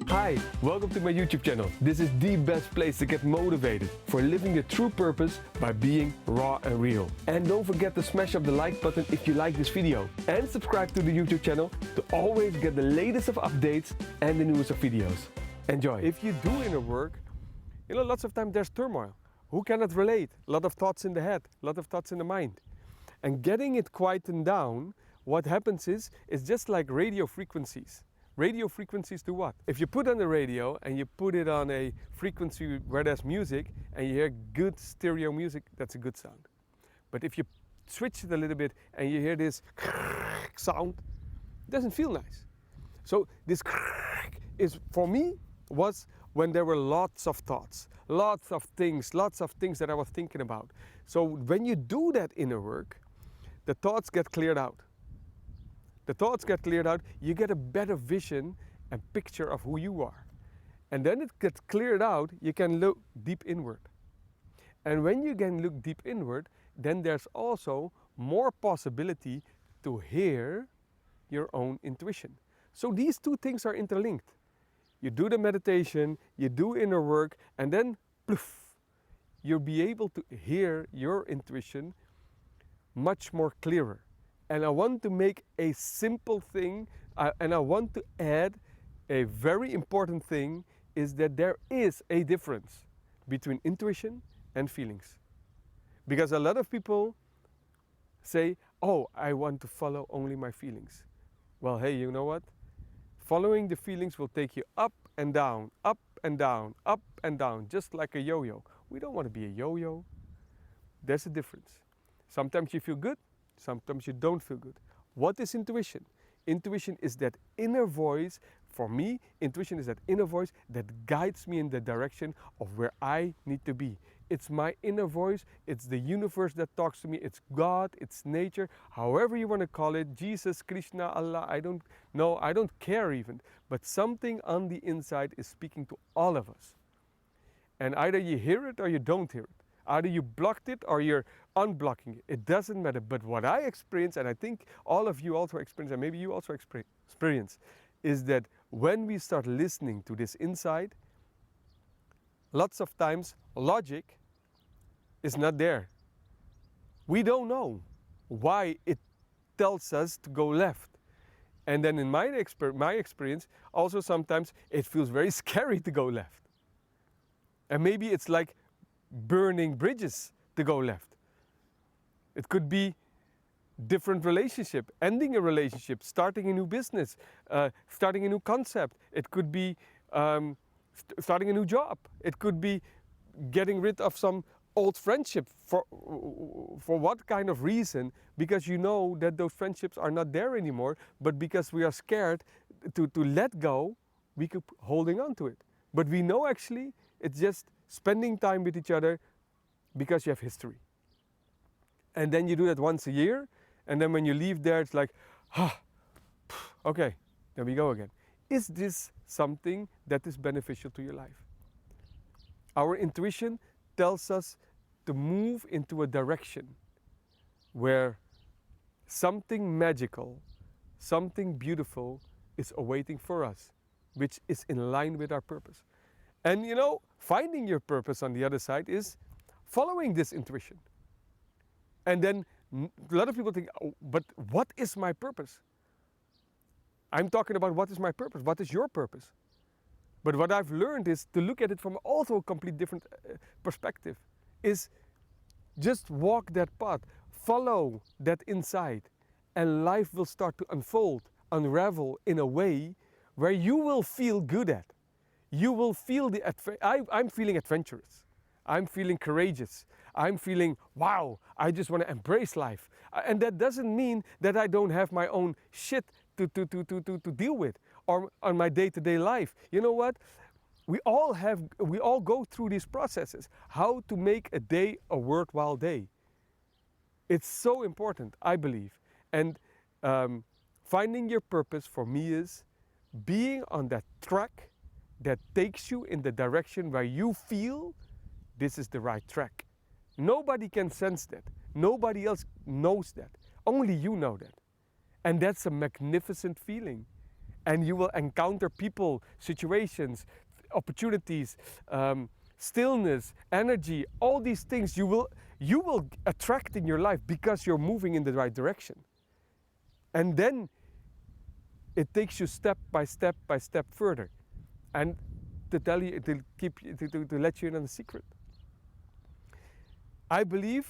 Hi, welcome to my YouTube channel. This is the best place to get motivated for living your true purpose by being raw and real. And don't forget to smash up the like button if you like this video. And subscribe to the YouTube channel to always get the latest of updates and the newest of videos. Enjoy. If you do inner work, lots of times there's turmoil. Who cannot relate? A lot of thoughts in the head, a lot of thoughts in the mind. And getting it quietened down, what happens is, it's just like radio frequencies. Radio frequencies do what? If you put on the radio and you put it on a frequency where there's music and you hear good stereo music, that's a good sound. But if you switch it a little bit and you hear this sound, it doesn't feel nice. So this is, for me, was when there were lots of thoughts, lots of things that I was thinking about. So when you do that inner work, the thoughts get cleared out. The thoughts get cleared out, you get a better vision and picture of who you are. And then it gets cleared out, you can look deep inward. And when you can look deep inward, then there's also more possibility to hear your own intuition. So these two things are interlinked. You do the meditation, you do inner work, and then poof, you'll be able to hear your intuition much more clearer. And I want to make a simple thing, and I want to add a very important thing, is that there is a difference between intuition and feelings. Because a lot of people say, oh, I want to follow only my feelings. Well, hey, you know what? Following the feelings will take you up and down, up and down, up and down, just like a yo-yo. We don't want to be a yo-yo. There's a difference. Sometimes you feel good, sometimes you don't feel good. What is intuition? Intuition is that inner voice. For me, intuition is that inner voice that guides me in the direction of where I need to be. It's my inner voice, it's the universe that talks to me, it's God, it's nature, however you want to call it, Jesus, Krishna, Allah, I don't know, I don't care even. But something on the inside is speaking to all of us. And either you hear it or you don't hear it. Either you blocked it or you're unblocking it. It doesn't matter. But what I experience, and I think all of you also experience, and maybe you also experience, is that when we start listening to this inside, lots of times logic is not there. We don't know why it tells us to go left. And then in my experience, also sometimes it feels very scary to go left. And maybe it's like burning bridges to go left. It could be different relationship, ending a relationship, starting a new business, starting a new concept. It could be starting a new job. It could be getting rid of some old friendship. For what kind of reason? Because you know that those friendships are not there anymore, but because we are scared to let go, we keep holding on to it. But we know actually it's just spending time with each other because you have history. And then you do that once a year, and then when you leave there, it's like, okay, there we go again. Is this something that is beneficial to your life? Our intuition tells us to move into a direction where something magical, something beautiful is awaiting for us, which is in line with our purpose. And finding your purpose on the other side is following this intuition. And then a lot of people think, oh, but what is my purpose? I'm talking about what is my purpose? What is your purpose? But what I've learned is to look at it from also a complete different perspective. Is just walk that path, follow that inside, and life will start to unfold, unravel in a way where you will feel good at. You will feel I'm feeling adventurous. I'm feeling courageous. I'm feeling, wow, I just want to embrace life. And that doesn't mean that I don't have my own shit to deal with or on my day-to-day life. You know what? We all go through these processes. How to make a day a worthwhile day. It's so important, I believe. And finding your purpose for me is being on that track that takes you in the direction where you feel this is the right track. Nobody can sense that. Nobody else knows that. Only you know that. And that's a magnificent feeling. and you will encounter people, situations, opportunities, stillness, energy, all these things you will attract in your life because you're moving in the right direction. And then it takes you step by step by step further. And to tell you, to let you in on a secret, I believe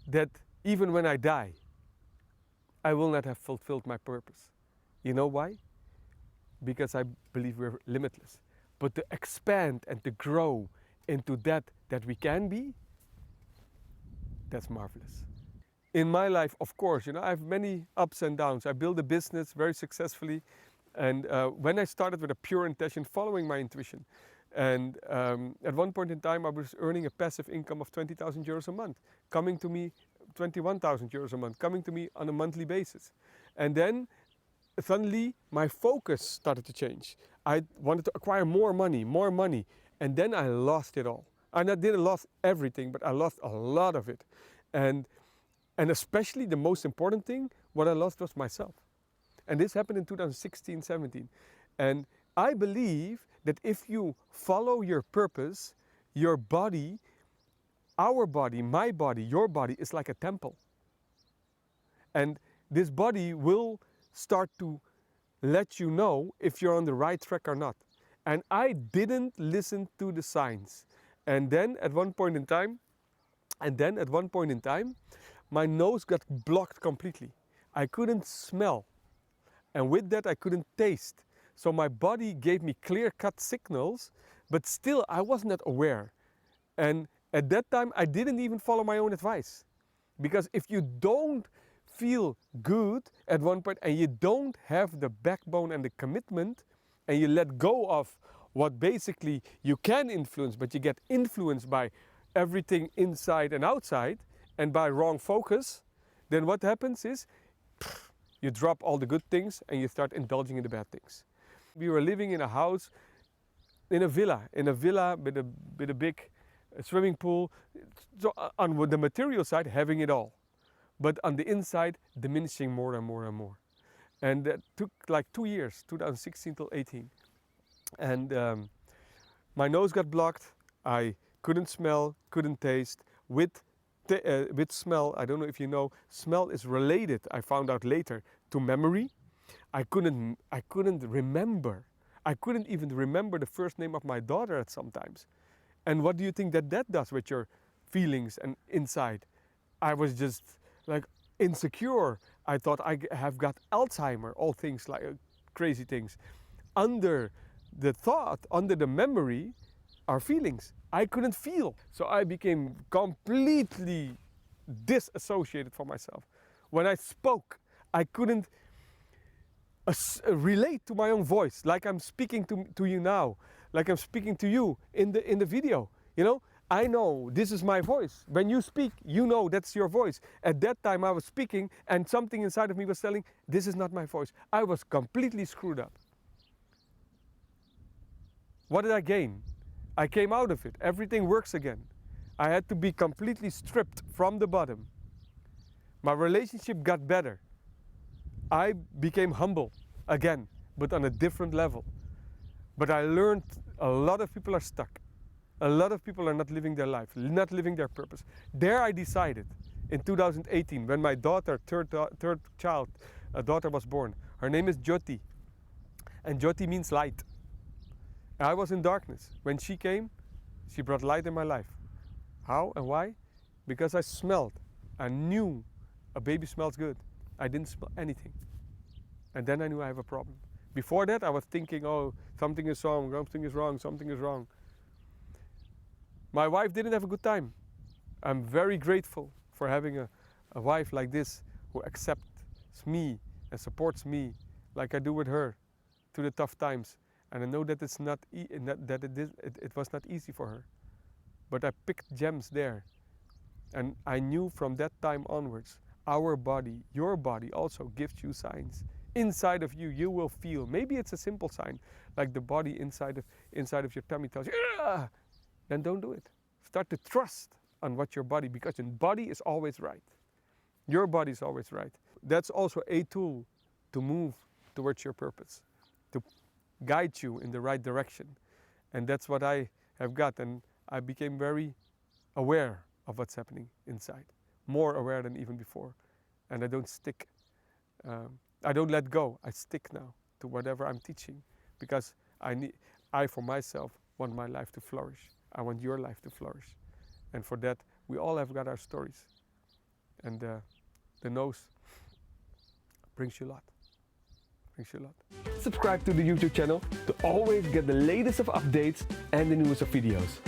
that even when I die, I will not have fulfilled my purpose. You know why? Because I believe we're limitless. But to expand and to grow into that we can be, that's marvelous. In my life, of course, I have many ups and downs. I built a business very successfully, and when I started with a pure intention, following my intuition, and at one point in time I was earning a passive income of 20,000 euros a month, coming to me 21,000 euros a month, coming to me on a monthly basis. And then suddenly my focus started to change. I wanted to acquire more money, and then I lost it all. And I didn't lose everything, but I lost a lot of it. And especially the most important thing, what I lost was myself. And this happened in 2016, 17. And I believe that if you follow your purpose, your body, our body, my body, your body is like a temple. And this body will start to let you know if you're on the right track or not. And I didn't listen to the signs. And then at one point in time, my nose got blocked completely. I couldn't smell. And with that, I couldn't taste. So my body gave me clear-cut signals, but still I was not aware. And at that time, I didn't even follow my own advice. Because if you don't feel good at one point and you don't have the backbone and the commitment, and you let go of what basically you can influence, but you get influenced by everything inside and outside, and by wrong focus, then what happens is you drop all the good things and you start indulging in the bad things. We were living in a house, in a villa with a big swimming pool. So on the material side, having it all, but on the inside, diminishing more and more and more. And that took like 2 years, 2016 till 18. And my nose got blocked. I couldn't smell, couldn't taste. With smell, I don't know if you know, smell is related, I found out later, to memory. I couldn't remember. I couldn't even remember the first name of my daughter at sometimes. And what do you think that does with your feelings and inside? I was just like insecure. I thought I have got Alzheimer, all things like crazy things. Under the thought, under the memory, are feelings. I couldn't feel. So I became completely disassociated from myself. When I spoke, I couldn't relate to my own voice, like I'm speaking to you now, like I'm speaking to you in the video. I know this is my voice. When you speak, you know that's your voice. At that time I was speaking and something inside of me was telling, this is not my voice. I was completely screwed up. What did I gain? I came out of it. Everything works again. I had to be completely stripped from the bottom. My relationship got better. I became humble again, but on a different level. But I learned a lot of people are stuck. A lot of people are not living their life, not living their purpose. There I decided in 2018, when my daughter, third child, a daughter was born. Her name is Jyoti. And Jyoti means light. I was in darkness. When she came, she brought light in my life. How and why? Because I smelled. I knew a baby smells good. I didn't smell anything. And then I knew I have a problem. Before that, I was thinking, oh, something is wrong, something is wrong, something is wrong. My wife didn't have a good time. I'm very grateful for having a wife like this who accepts me and supports me like I do with her through the tough times. And I know that it was not easy for her. But I picked gems there. And I knew from that time onwards, our body, your body also gives you signs. Inside of you, you will feel. Maybe it's a simple sign, like the body inside of your tummy tells you, "Ugh!" Then don't do it. Start to trust on what your body, because your body is always right. Your body is always right. That's also a tool to move towards your purpose. to guide you in the right direction. And that's what I have got. And I became very aware of what's happening inside, more aware than even before. And I don't stick, I don't let go. I stick now to whatever I'm teaching, because I for myself want my life to flourish. I want your life to flourish. And for that, we all have got our stories. And the nose brings you a lot. Brings you a lot. Subscribe to the YouTube channel to always get the latest of updates and the newest of videos.